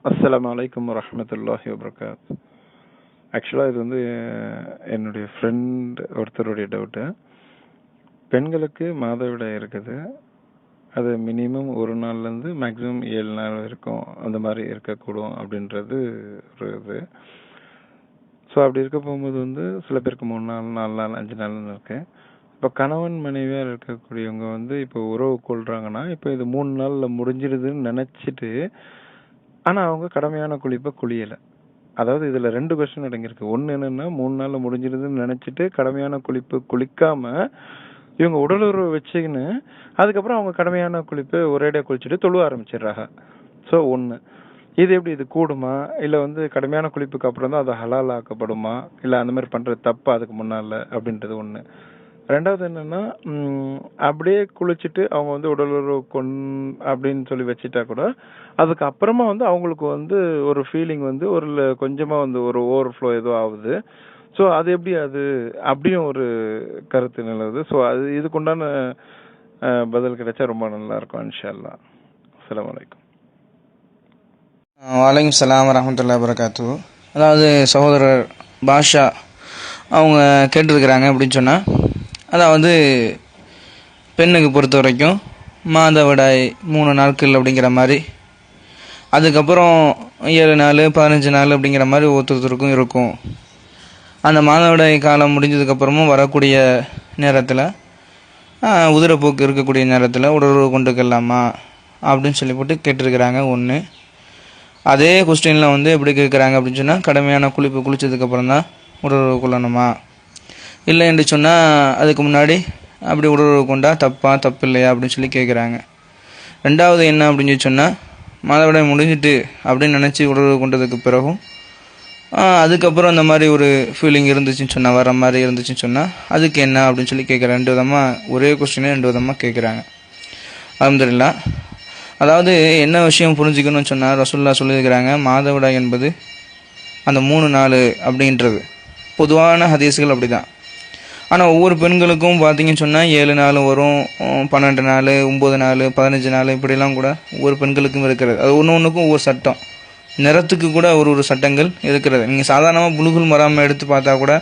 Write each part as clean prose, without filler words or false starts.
அஸ்ஸலாமு அலைக்கும் வரஹ்மத்துல்லாஹி வபரகாத். ஆக்சுவலாக இது வந்து என்னுடைய ஃப்ரெண்ட் ஒருத்தருடைய டவுட்டு. பெண்களுக்கு மாதவிடாய் இருக்குது. அது மினிமம் ஒரு நாள்லேருந்து மேக்ஸிமம் 7 நாள் வரைக்கும் அந்த மாதிரி இருக்கக்கூடும் அப்படின்றது ஒரு இது. ஸோ அப்படி இருக்க போகும்போது வந்து சில பேருக்கு 3 நாள் 4 நாள் 5 நாள்னு இருக்கு. இப்போ கணவன் மனைவியாக இருக்கக்கூடியவங்க வந்து இப்போ உறவு கொள்றாங்கன்னா இப்போ இது 3 நாளில் முடிஞ்சிடுதுன்னு நினச்சிட்டு ஆனால் அவங்க கடமையான குளிப்பை குளியலை. அதாவது இதில் 2 கொஸ்டின் அடங்கியிருக்கு. ஒன்று என்னென்னா 3 நாளில் முடிஞ்சிடுதுன்னு நினச்சிட்டு கடமையான குளிப்பு குளிக்காம இவங்க உடலுறவு வச்சுக்கின்னு அதுக்கப்புறம் அவங்க கடமையான குளிப்பை ஒரேடியாக குளிச்சுட்டு தொழுவ ஆரம்பிச்சிடுறாங்க. ஸோ ஒன்று இது எப்படி இது கூடுமா, இல்லை வந்து கடுமையான குளிப்புக்கு அப்புறம் தான் அது ஹலால் ஆக்கப்படுமா, இல்லை அந்த மாதிரி பண்ணுறது தப்பா அதுக்கு முன்னால் அப்படின்றது ஒன்று. ரெண்டாவது என்னன்னா அப்படியே குளிச்சுட்டு அவங்க வந்து உடலுறவு அப்படின்னு சொல்லி வச்சுட்டா கூட அதுக்கு அப்புறமா வந்து அவங்களுக்கு வந்து ஒரு ஃபீலிங் வந்து ஒரு கொஞ்சமாக வந்து ஒரு ஓவர்ஃப்ளோ ஏதோ ஆகுது. ஸோ அது எப்படி அது அப்படியும் ஒரு கருத்து நிலவுது. ஸோ அது இதுக்குண்டான பதில் கிடைச்சா ரொம்ப நல்லா இருக்கும் இன்ஷா அல்லாஹ். அஸ்ஸலாமு அலைக்கும். வலைக்கும் சலாம் வரஹ்மத்துல்லாஹி வபரகாத்துஹு. அதாவது சகோதரர் பாஷா அவங்க கேட்டிருக்கிறாங்க அப்படின்னு சொன்னால், அதாவது பெண்ணுக்கு பொறுத்த வரைக்கும் மாதவிடாய் 3 நாட்கள் அப்படிங்கிற மாதிரி, அதுக்கப்புறம் 7 நாள் 15 நாள் அப்படிங்கிற மாதிரி ஒருத்தருக்கும் இருக்கும். அந்த மாதவிடாய் காலம் முடிஞ்சதுக்கப்புறமும் வரக்கூடிய நேரத்தில் உதிரப்போக்கு இருக்கக்கூடிய நேரத்தில் உடலுறவு கொண்டுக்கலாமா அப்படின்னு சொல்லி போட்டு கேட்டிருக்கிறாங்க. ஒன்று. அதே கொஸ்டினில் வந்து எப்படி கேட்குறாங்க அப்படின்னு சொன்னால், கடமையான குளிப்பு குளித்ததுக்கப்புறம் தான் உடலுறவு கொள்ளணுமா, இல்லை என்று சொன்னால் அதுக்கு முன்னாடி அப்படி உடலுறவு கொண்டா தப்பு இல்லையா அப்படின்னு சொல்லி கேட்குறாங்க. ரெண்டாவது என்ன அப்படின்னு சொல்லி சொன்னால், மாதவிடாய் முடிஞ்சிட்டு அப்படின்னு நினச்சி உடலுறவு கொண்டதுக்கு பிறகும் அதுக்கப்புறம் அந்த மாதிரி ஒரு ஃபீலிங் இருந்துச்சுன்னு சொன்னால், வர மாதிரி இருந்துச்சுன்னு சொன்னால் அதுக்கு என்ன அப்படின்னு சொல்லி கேட்குறாங்க. 2 விதமாக ஒரே கொஸ்டினே 2 விதமாக கேட்குறாங்க. அல்ஹம்துலில்லாஹ். அதாவது என்ன விஷயம் புரிஞ்சுக்கணும்னு சொன்னால், ரசூலுல்லாஹ் சொல்லியிருக்கிறாங்க, மாதவிடாய் என்பது அந்த 3 நாள் அப்படின்றது பொதுவான ஹதீஸ்கள் அப்படி தான். ஆனால் ஒவ்வொரு பெண்களுக்கும் பார்த்தீங்கன்னு சொன்னால் 7 நாள் வரும், 12 நாள், 9 நாள், 15 நாள், இப்படிலாம் கூட ஒவ்வொரு பெண்களுக்கும் இருக்கிறது. அது ஒன்றுக்கும் ஒவ்வொரு சட்டம், நிறத்துக்கு கூட ஒரு சட்டங்கள் இருக்கிறது. நீங்கள் சாதாரணமாக புலுகுல் மராம எடுத்து பார்த்தா கூட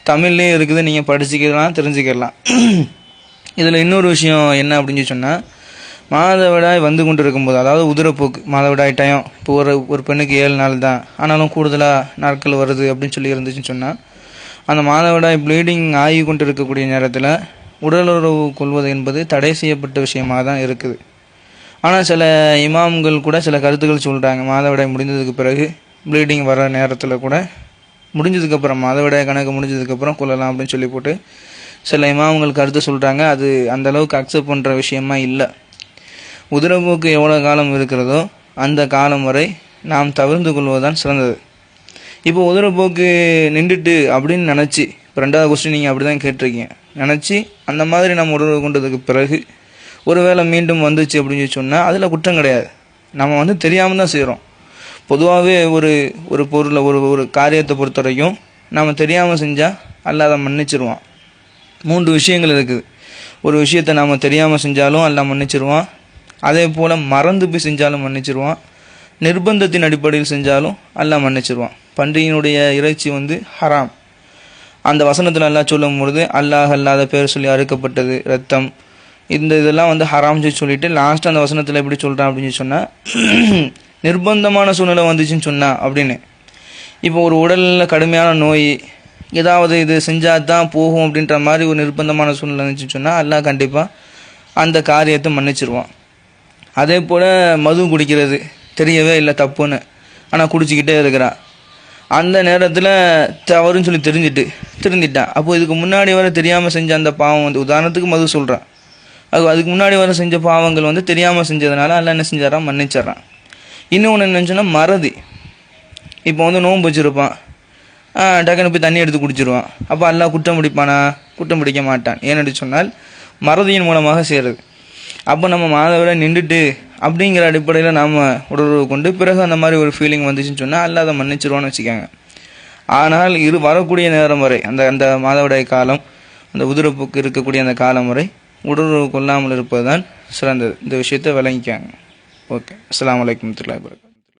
தமிழ்லேயே இருக்குது, நீங்கள் படிச்சுக்கலாம், தெரிஞ்சுக்கலாம். இதில் இன்னொரு விஷயம் என்ன அப்படின்னு சொன்னால், மாதவிடாய் வந்து கொண்டு இருக்கும்போது, அதாவது உதிரப்போக்கு மாதவிடாய் டைம் இப்போ ஒரு பெண்ணுக்கு 7 நாள் தான், ஆனாலும் கூடுதலாக நாட்கள் வருது அப்படின்னு சொல்லி இருந்துச்சுன்னு சொன்னால், அந்த மாதவிடாய் ப்ளீடிங் ஆகி கொண்டு இருக்கக்கூடிய நேரத்தில் உடலுறவு கொள்வது என்பது தடை செய்யப்பட்ட விஷயமாக தான் இருக்குது. ஆனால் சில இமாம்கள் கூட சில கருத்துக்கள் சொல்கிறாங்க, மாதவிடாய் முடிந்ததுக்கு பிறகு ப்ளீடிங் வர நேரத்தில் கூட முடிஞ்சதுக்கப்புறம் மாதவிடாய் கணக்கு முடிஞ்சதுக்கப்புறம் கொள்ளலாம் அப்படின்னு சொல்லி போட்டு சில இமாம்கள் கருத்து சொல்கிறாங்க. அது அந்தளவுக்கு அக்செப்ட் பண்ணுற விஷயமா இல்லை. உதிரப்போக்கு எவ்வளோ காலம் இருக்கிறதோ அந்த காலம் வரை நாம் தவிர்த்து கொள்வதுதான் சிறந்தது. இப்போ உதிரப்போக்கு நின்றுட்டு அப்படின்னு நினச்சி, இப்போ 2வது கொஸ்டின் நீங்கள் அப்படி தான் கேட்டிருக்கீங்க, நினச்சி அந்த மாதிரி நம்ம உடலுறவு கொண்டதுக்கு பிறகு ஒருவேளை மீண்டும் வந்துச்சு அப்படின்னு சொன்னால் அதில் குற்றம் கிடையாது. நம்ம வந்து தெரியாமல் தான் செய்கிறோம். பொதுவாகவே ஒரு பொருளை ஒரு காரியத்தை பொறுத்த வரைக்கும் நம்ம தெரியாமல் செஞ்சால் அல்லாஹ் அதை மன்னிச்சிருவான். 3 விஷயங்கள் இருக்குது. ஒரு விஷயத்தை நாம் தெரியாமல் செஞ்சாலும் அல்லாஹ் மன்னிச்சிருவான். அதே போல் மறந்து போய் செஞ்சாலும் மன்னிச்சிருவான். நிர்பந்தத்தின் அடிப்படையில் செஞ்சாலும் அல்லாஹ் மன்னிச்சிருவான். பன்றியினுடைய இறைச்சி வந்து ஹராம். அந்த வசனத்தில் அல்லாஹ் சொல்லும் பொழுது அல்லாஹ் அல்லாத பேர் சொல்லி அறுக்கப்பட்டது, ரத்தம், இதெல்லாம் வந்து ஹராம் சொல்லிட்டு லாஸ்ட் அந்த வசனத்தில் எப்படி சொல்கிறான் அப்படின்னு சொன்னால், நிர்பந்தமான சூழ்நிலை வந்துச்சுன்னு சொன்னா அப்படின்னு. இப்போ ஒரு உடலில் கடுமையான நோய், ஏதாவது இது செஞ்சால் தான் போகும் அப்படின்ற மாதிரி ஒரு நிர்பந்தமான சூழ்நிலை இருந்துச்சுன்னு சொன்னால் அல்லாஹ் கண்டிப்பாக அந்த காரியத்தை மன்னிச்சிருவான். அதே போல் மது குடிக்கிறது தெரியவே இல்லை தப்புன்னு, ஆனால் குடிச்சிக்கிட்டே இருக்கிறான். அந்த நேரத்தில் தவறுன்னு சொல்லி திருந்திட்டான். அப்போது இதுக்கு முன்னாடி வர தெரியாமல் செஞ்ச அந்த பாவம் வந்து, உதாரணத்துக்கு மது சொல்கிறான், அதுக்கு முன்னாடி வர செஞ்ச பாவங்கள் வந்து தெரியாமல் செஞ்சதுனால அல்லாஹ் என்ன செஞ்சாரான், மன்னிச்சிட்றான். இன்னொன்று என்னன்னு சொன்னால் மறதி. இப்போ வந்து நோன்பு வச்சுருப்பான், டக்குன்னு போய் தண்ணி எடுத்து குடிச்சிருவான். அப்போ அல்லாஹ் குற்றம் பிடிப்பானா? குற்றம் பிடிக்க மாட்டான். ஏன்னு சொன்னால் மறதியின் மூலமாக செய்கிறது. அப்போ நம்ம மாதவிடாய் நின்றுட்டு அப்படிங்கிற அடிப்படையில் நாம் உடலுறவு கொண்டு பிறகு அந்த மாதிரி ஒரு ஃபீலிங் வந்துச்சுன்னு சொன்னால் அல்லாஹ் அதை மன்னிச்சிருவான்னு வச்சுக்காங்க. ஆனால் வரக்கூடிய நேரம் வரை அந்த மாதவிடாய் காலம், அந்த உதிரப்போக்கு இருக்கக்கூடிய அந்த காலம் வரை உடலுறவு கொள்ளாமல் இருப்பது தான் சிறந்தது. இந்த விஷயத்தை விளங்கிக்காங்க. ஓகே. அஸ்ஸலாமு அலைக்கும் வரஹ்மத்துல்லாஹி வபரகாத்துஹு.